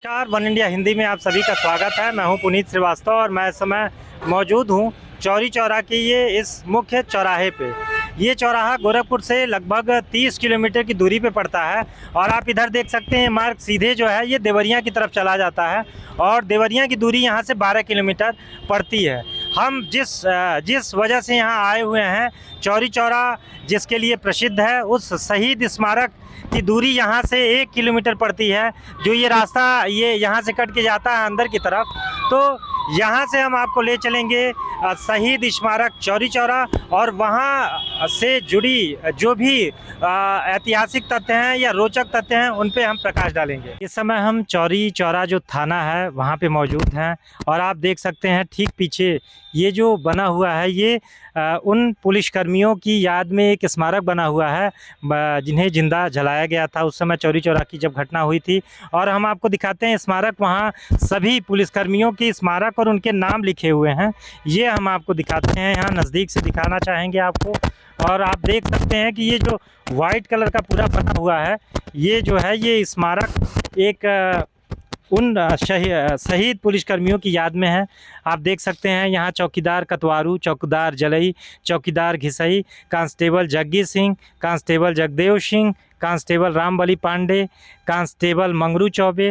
नमस्कार, one India Hindi में आप सभी का स्वागत है। मैं हूं पुनीत श्रीवास्तव और मैं इस समय मौजूद हूं चौरी चौरा के ये इस मुख्य चौराहे पे। ये चौराहा गोरखपुर से लगभग 30 किलोमीटर की दूरी पे पड़ता है और आप इधर देख सकते हैं मार्ग सीधे जो है ये देवरिया की तरफ चला जाता है और देवरिया की दूरी यहाँ से 12 किलोमीटर पड़ती है। हम जिस वजह से यहाँ आए हुए हैं, चौरी चौरा जिसके लिए प्रसिद्ध है, उस शहीद स्मारक की दूरी यहाँ से 1 किलोमीटर पड़ती है। जो ये रास्ता ये यहाँ से कट के जाता है अंदर की तरफ, तो यहाँ से हम आपको ले चलेंगे शहीद स्मारक चौरी चौरा और वहाँ से जुड़ी जो भी ऐतिहासिक तथ्य हैं या रोचक तथ्य हैं उन पे हम प्रकाश डालेंगे। इस समय हम चौरी चौरा जो थाना है वहाँ पे मौजूद हैं और आप देख सकते हैं ठीक पीछे ये जो बना हुआ है ये उन पुलिसकर्मियों की याद में एक स्मारक बना हुआ है जिन्हें जिंदा जलाया गया था उस समय चौरी चौरा की जब घटना हुई थी। और हम आपको दिखाते हैं स्मारक, वहाँ सभी पुलिसकर्मियों की स्मारक और उनके नाम लिखे हुए हैं। ये हम आपको दिखाते हैं, यहाँ नज़दीक से दिखाना चाहेंगे आपको। और आप देख सकते हैं कि ये जो वाइट कलर का पूरा बना हुआ है ये जो है ये स्मारक एक उन शहीद पुलिसकर्मियों की याद में है। आप देख सकते हैं यहाँ चौकीदार कतवारू, चौकीदार जलई, चौकीदार Ghisai, constable Jaggi Singh, constable Jagdev Singh, constable Rambali Pande, constable Mangru Chaube.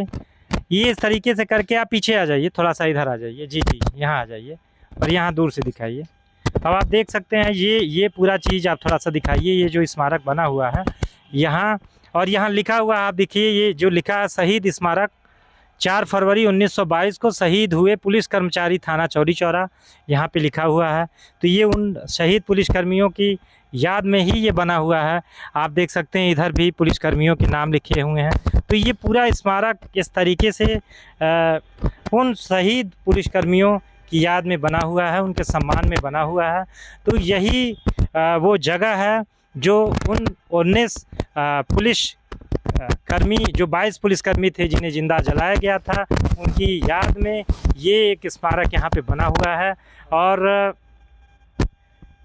ये इस तरीके से करके आप पीछे आ जाइए, थोड़ा सा इधर आ जाइए, जी जी यहाँ आ जाइए और यहाँ दूर से दिखाइए। अब आप देख सकते हैं ये पूरा चीज़ आप थोड़ा सा दिखाइए, ये जो स्मारक बना हुआ है यहाँ। और यहाँ लिखा हुआ आप देखिए, ये जो लिखा है शहीद स्मारक 4 फरवरी 1922 को शहीद हुए पुलिस कर्मचारी थाना चौरी चौरा, यहाँ पे लिखा हुआ है। तो ये उन शहीद पुलिसकर्मियों की याद में ही ये बना हुआ है। आप देख सकते हैं इधर भी पुलिसकर्मियों के नाम लिखे हुए हैं। तो ये पूरा स्मारक इस तरीके से उन शहीद पुलिसकर्मियों की याद में बना हुआ है, उनके सम्मान में बना हुआ है। तो यही वो जगह है जो उन 19 पुलिस कर्मी जो 22 पुलिसकर्मी थे जिन्हें जिंदा जलाया गया था, उनकी याद में ये एक स्मारक यहाँ पे बना हुआ है। और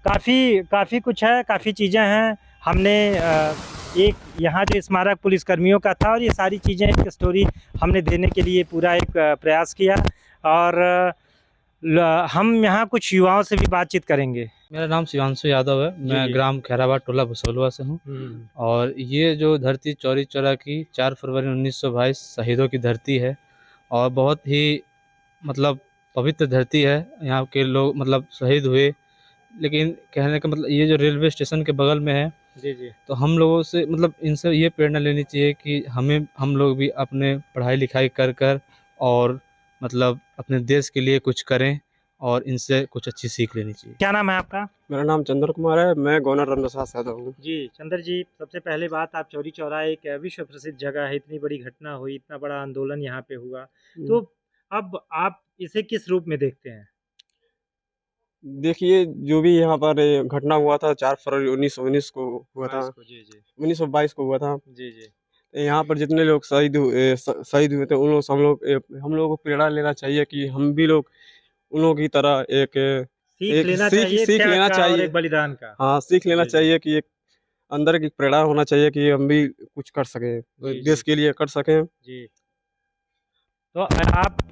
काफ़ी कुछ है, काफ़ी चीज़ें हैं। हमने एक यहाँ जो स्मारक पुलिसकर्मियों का था और ये सारी चीज़ें एक स्टोरी हमने देने के लिए पूरा एक प्रयास किया। और हम यहाँ कुछ युवाओं से भी बातचीत करेंगे। मेरा नाम शिवांशु यादव है। मैं ग्राम खैराबाद टोला भुसौलवा से हूँ। और ये जो धरती चौरी चौरा की 4 फरवरी 1922 शहीदों की धरती है और बहुत ही मतलब पवित्र धरती है। यहाँ के लोग मतलब शहीद हुए, लेकिन कहने का मतलब ये जो रेलवे स्टेशन के बगल में है जी जी, तो हम लोगों से मतलब इनसे ये प्रेरणा लेनी चाहिए कि हम लोग भी अपने पढ़ाई लिखाई कर और मतलब अपने देश के लिए कुछ करें और इनसे कुछ अच्छी सीख लेनी चाहिए। क्या नाम है आपका? मेरा नाम चंद्र कुमार है। मैं गवर्नर रमदास यादव हूँ। जी चंद्र जी, सबसे पहले बात, आप चौरी चौरा एक विश्व प्रसिद्ध जगह है, इतनी बड़ी घटना हुई, इतना बड़ा आंदोलन यहाँ पे हुआ, तो अब आप इसे किस रूप में देखते हैं? देखिए, जो भी यहाँ पर घटना हुआ था 4 फरवरी 1919 को हुआ था, जी जी 1922 को हुआ था। जी जी यहाँ पर जितने लोग शहीद हुए थे उन लोग से हम लोगों को प्रेरणा लेना चाहिए कि हम भी लोग उन लोगों की तरह सीख लेना चाहिए, सीख त्याग लेना का और चाहिए। एक बलिदान का। हाँ, सीख लेना जी, जी। चाहिए कि एक अंदर की प्रेरणा होना चाहिए कि हम भी कुछ कर सकें, जी, देश जी। के लिए कर सकें। जी, तो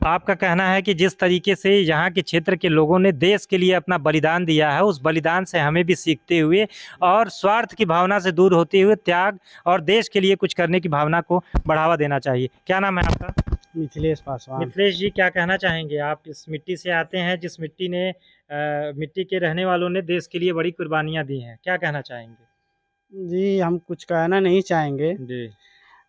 आपका कहना है कि जिस तरीके से यहाँ के क्षेत्र के लोगों ने देश के लिए अपना बलिदान दिया है, उस बलिदान से हमें भी सीखते हुए और स्वार्थ की भावना से दूर होते हुए त्याग और देश के लिए कुछ करने की भावना को बढ़ावा देना चाहिए। क्या नाम है आपका? मिथिलेश पासवान। मिथिलेश जी, क्या कहना चाहेंगे? आप इस मिट्टी से आते हैं जिस मिट्टी ने मिट्टी के रहने वालों ने देश के लिए बड़ी कुर्बानियाँ दी हैं, क्या कहना चाहेंगे? जी, हम कुछ कहना नहीं चाहेंगे। जी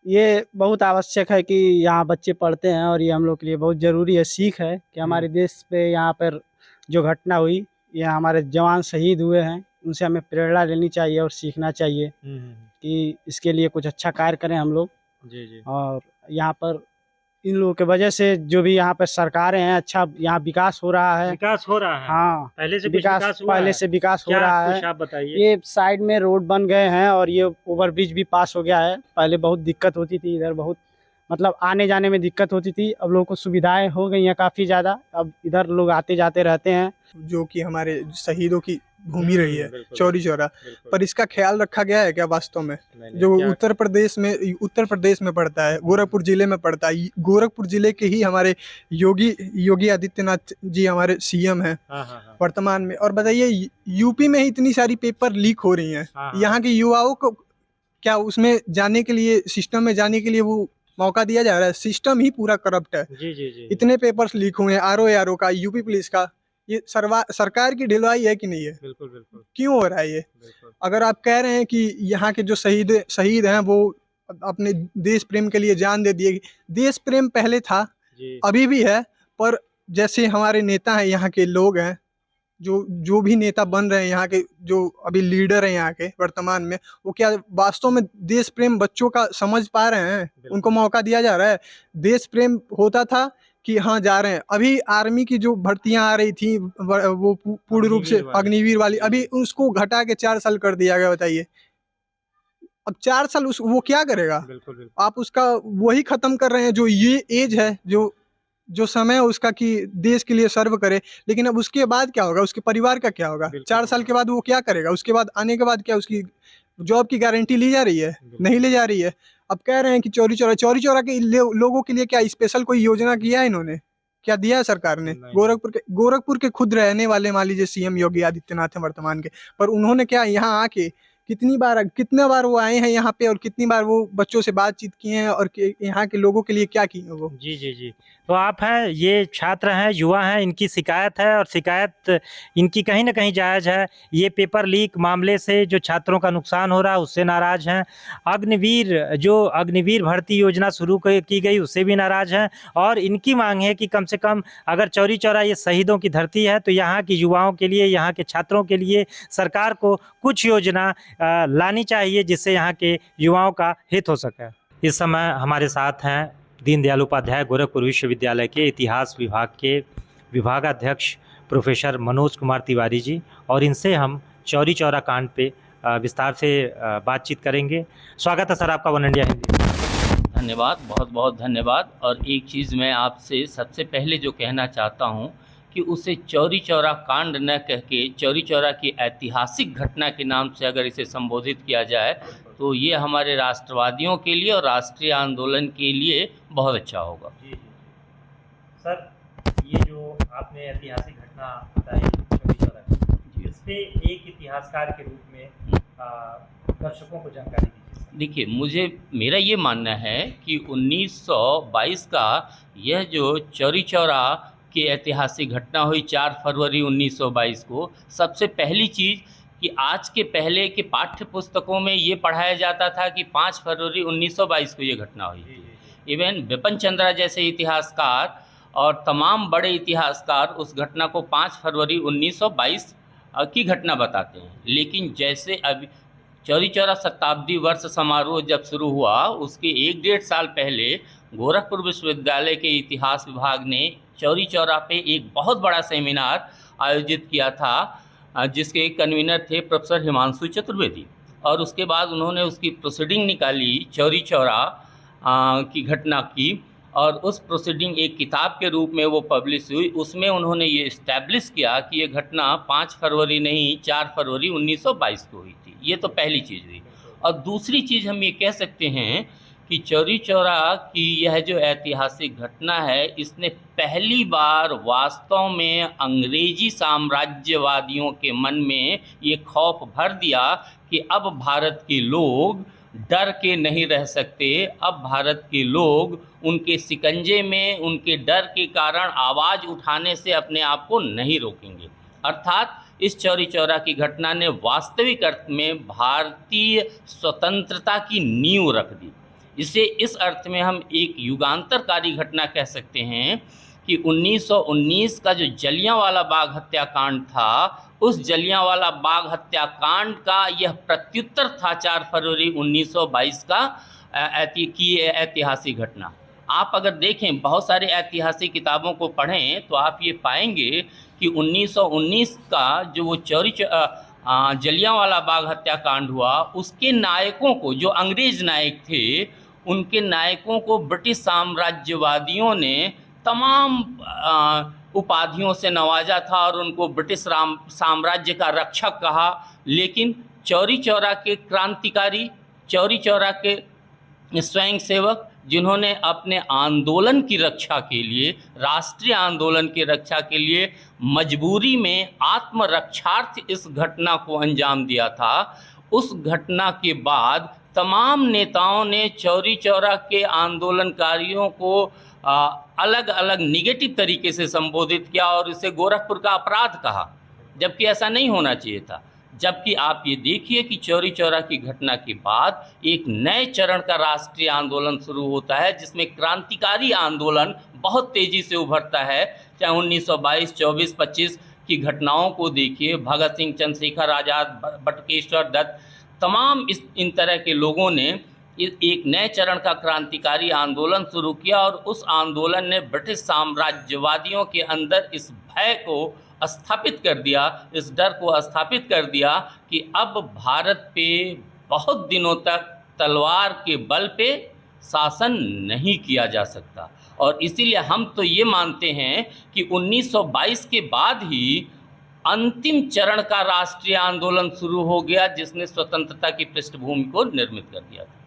ये बहुत आवश्यक है कि यहाँ बच्चे पढ़ते हैं और ये हम लोग के लिए बहुत ज़रूरी है, सीख है कि हमारे देश पे यहाँ पर जो घटना हुई, ये हमारे जवान शहीद हुए हैं, उनसे हमें प्रेरणा लेनी चाहिए और सीखना चाहिए कि इसके लिए कुछ अच्छा कार्य करें हम लोग। जी जी और यहाँ पर इन लोगों की वजह से जो भी यहाँ पर सरकारें हैं, अच्छा यहाँ विकास हो रहा है। विकास हो रहा है। हाँ, पहले से कुछ विकास हुआ पहले है? से विकास हो क्या रहा कुछ है। आप बताइए। ये साइड में रोड बन गए हैं और ये ओवरब्रिज भी पास हो गया है। पहले बहुत दिक्कत होती थी, इधर बहुत मतलब आने जाने में दिक्कत होती थी। अब लोगों को सुविधाएं हो गई हैं काफ़ी ज़्यादा, अब इधर लोग आते जाते रहते हैं। जो कि हमारे शहीदों की घूमी रही है बिल्कुल, चौरी चौरा, बिल्कुल। पर इसका ख्याल रखा गया है क्या वास्तव में? नहीं, जो क्या- उत्तर प्रदेश में पड़ता है, गोरखपुर जिले में पड़ता है। गोरखपुर जिले के ही हमारे योगी आदित्यनाथ जी हमारे सीएम हैं हाँ हाँ हाँ वर्तमान में। और बताइए, यूपी में ही इतनी सारी पेपर लीक हो रही हैं, हाँ, हाँ। यहाँ के युवाओं को क्या उसमें जाने के लिए, सिस्टम में जाने के लिए वो मौका दिया जा रहा है? सिस्टम ही पूरा करप्ट है। जी जी जी इतने पेपर्स लीक हुए हैं, आरओ का, यूपी पुलिस का। ये सरकार की ढिलवाई है कि नहीं है? बिल्कुल बिल्कुल क्यों हो रहा है ये? बिल्कुल अगर आप कह रहे हैं कि यहाँ के जो शहीद हैं वो अपने देश प्रेम के लिए जान दे दिए, देश प्रेम पहले था, जी अभी भी है, पर जैसे हमारे नेता हैं, यहाँ के लोग हैं, जो भी नेता बन रहे हैं यहाँ के, जो अभी लीडर हैं यहाँ के वर्तमान में, वो क्या वास्तव में देश प्रेम बच्चों का समझ पा रहे हैं? उनको मौका दिया जा रहा है? देश प्रेम होता था कि हाँ जा रहे हैं। अभी आर्मी की जो भर्तियां आ रही थी वो पूर्ण रूप से अग्निवीर वाली। अग्निवीर वाली, अभी उसको घटा के 4 साल कर दिया गया। बताइए, अब 4 साल वो क्या करेगा? बिल्कुल बिल्कुल आप उसका वही खत्म कर रहे हैं जो ये एज है, जो समय है उसका कि देश के लिए सर्व करे। लेकिन अब उसके बाद क्या होगा? उसके परिवार का क्या होगा? बिल्कुल, 4 साल के बाद वो क्या करेगा? उसके बाद आने के बाद क्या उसकी जॉब की गारंटी ली जा रही है? बिल्कुल। नहीं ली जा रही है। अब कह रहे हैं कि चौरी चौरा के लोगों के लिए क्या स्पेशल कोई योजना किया है इन्होंने? क्या दिया है सरकार ने? नहीं। गोरखपुर के खुद रहने वाले, मान लीजिए सीएम योगी आदित्यनाथ हैं वर्तमान के, पर उन्होंने क्या यहाँ आके कितने बार वो आए हैं यहाँ पे, और कितनी बार वो बच्चों से बातचीत किए हैं, और यहाँ के लोगों के लिए क्या किए हैं वो? जी जी जी तो आप हैं, ये छात्र हैं, युवा हैं, इनकी शिकायत है, और शिकायत इनकी कहीं ना कहीं जायज़ है। ये पेपर लीक मामले से जो छात्रों का नुकसान हो रहा है उससे नाराज़ हैं। अग्निवीर भर्ती योजना शुरू की गई उससे भी नाराज़ हैं। और इनकी मांग है कि कम से कम अगर चौरी चौरा ये शहीदों की धरती है, तो यहाँ की युवाओं के लिए, यहाँ के छात्रों के लिए सरकार को कुछ योजना लानी चाहिए जिससे यहाँ के युवाओं का हित हो सके। इस समय हमारे साथ हैं दीनदयाल उपाध्याय गोरखपुर विश्वविद्यालय के इतिहास विभाग के विभागाध्यक्ष प्रोफेसर मनोज कुमार तिवारी जी, और इनसे हम चौरी चौरा कांड पे विस्तार से बातचीत करेंगे। स्वागत है सर आपका वन इंडिया हिंदी। धन्यवाद, बहुत बहुत धन्यवाद। और एक चीज़ मैं आपसे सबसे पहले जो कहना चाहता हूँ कि उसे चौरी चौरा कांड न कह के चौरी चौरा की ऐतिहासिक घटना के नाम से अगर इसे संबोधित किया जाए तो ये हमारे राष्ट्रवादियों के लिए और राष्ट्रीय आंदोलन के लिए बहुत अच्छा होगा। जी सर, ये जो आपने ऐतिहासिक घटना बताई चौरी चौरा की, इस पे एक इतिहासकार के रूप में दर्शकों को जानकारी दीजिए। देखिए, मेरा ये मानना है कि 1922 का यह जो चौरी चौरा की ऐतिहासिक घटना हुई 4 फरवरी 1922 को, सबसे पहली चीज़ कि आज के पहले के पाठ्य पुस्तकों में ये पढ़ाया जाता था कि 5 फरवरी 1922 को ये घटना हुई थी। इवन बिपिन चंद्रा जैसे इतिहासकार और तमाम बड़े इतिहासकार उस घटना को 5 फरवरी 1922 की घटना बताते हैं। लेकिन जैसे अभी चौरी चौरा शताब्दी वर्ष समारोह जब शुरू हुआ, उसके 1-1.5 साल पहले गोरखपुर विश्वविद्यालय के इतिहास विभाग ने चौरी चौरा पे एक बहुत बड़ा सेमिनार आयोजित किया था, जिसके कन्वीनर थे प्रोफेसर हिमांशु चतुर्वेदी। और उसके बाद उन्होंने उसकी प्रोसीडिंग निकाली चौरी चौरा की घटना की, और उस प्रोसीडिंग एक किताब के रूप में वो पब्लिश हुई। उसमें उन्होंने ये इस्टेब्लिश किया कि ये घटना 5 फरवरी नहीं 4 फरवरी 1922 को हुई थी। ये तो पहली चीज़ हुई। और दूसरी चीज़ हम ये कह सकते हैं कि चौरी चौरा की यह जो ऐतिहासिक घटना है, इसने पहली बार वास्तव में अंग्रेजी साम्राज्यवादियों के मन में ये खौफ भर दिया कि अब भारत के लोग डर के नहीं रह सकते, अब भारत के लोग उनके शिकंजे में, उनके डर के कारण आवाज़ उठाने से अपने आप को नहीं रोकेंगे। अर्थात इस चौरी चौरा की घटना ने वास्तविक अर्थ में भारतीय स्वतंत्रता की नींव रख दी। इसे इस अर्थ में हम एक युगांतरकारी घटना कह सकते हैं कि 1919 का जो जलियांवाला बाग हत्याकांड था, उस जलियांवाला बाग हत्याकांड का यह प्रत्युत्तर था 4 फरवरी 1922 का ऐतिहासिक घटना। आप अगर देखें, बहुत सारे ऐतिहासिक किताबों को पढ़ें तो आप ये पाएंगे कि 1919 का जो वो जलियांवाला बाग हत्याकांड हुआ, उसके नायकों को, जो अंग्रेज नायक थे, उनके नायकों को ब्रिटिश साम्राज्यवादियों ने तमाम उपाधियों से नवाजा था और उनको ब्रिटिश साम्राज्य का रक्षक कहा। लेकिन चौरी चौरा के क्रांतिकारी, चौरी चौरा के स्वयंसेवक, जिन्होंने अपने आंदोलन की रक्षा के लिए, राष्ट्रीय आंदोलन की रक्षा के लिए मजबूरी में आत्मरक्षार्थ इस घटना को अंजाम दिया था, उस घटना के बाद तमाम नेताओं ने चौरी चौरा के आंदोलनकारियों को अलग अलग निगेटिव तरीके से संबोधित किया और इसे गोरखपुर का अपराध कहा, जबकि ऐसा नहीं होना चाहिए था। जबकि आप ये देखिए कि चौरी चौरा की घटना के बाद एक नए चरण का राष्ट्रीय आंदोलन शुरू होता है, जिसमें क्रांतिकारी आंदोलन बहुत तेज़ी से उभरता है। चाहे 1922, 24, 25 की घटनाओं को देखिए, भगत सिंह, चंद्रशेखर आज़ाद, बटुकेश्वर दत्त, तमाम इन तरह के लोगों ने एक नए चरण का क्रांतिकारी आंदोलन शुरू किया और उस आंदोलन ने ब्रिटिश साम्राज्यवादियों के अंदर इस भय को स्थापित कर दिया, इस डर को स्थापित कर दिया कि अब भारत पे बहुत दिनों तक तलवार के बल पे शासन नहीं किया जा सकता। और इसीलिए हम तो ये मानते हैं कि 1922 के बाद ही अंतिम चरण का राष्ट्रीय आंदोलन शुरू हो गया, जिसने स्वतंत्रता की पृष्ठभूमि को निर्मित कर दिया था।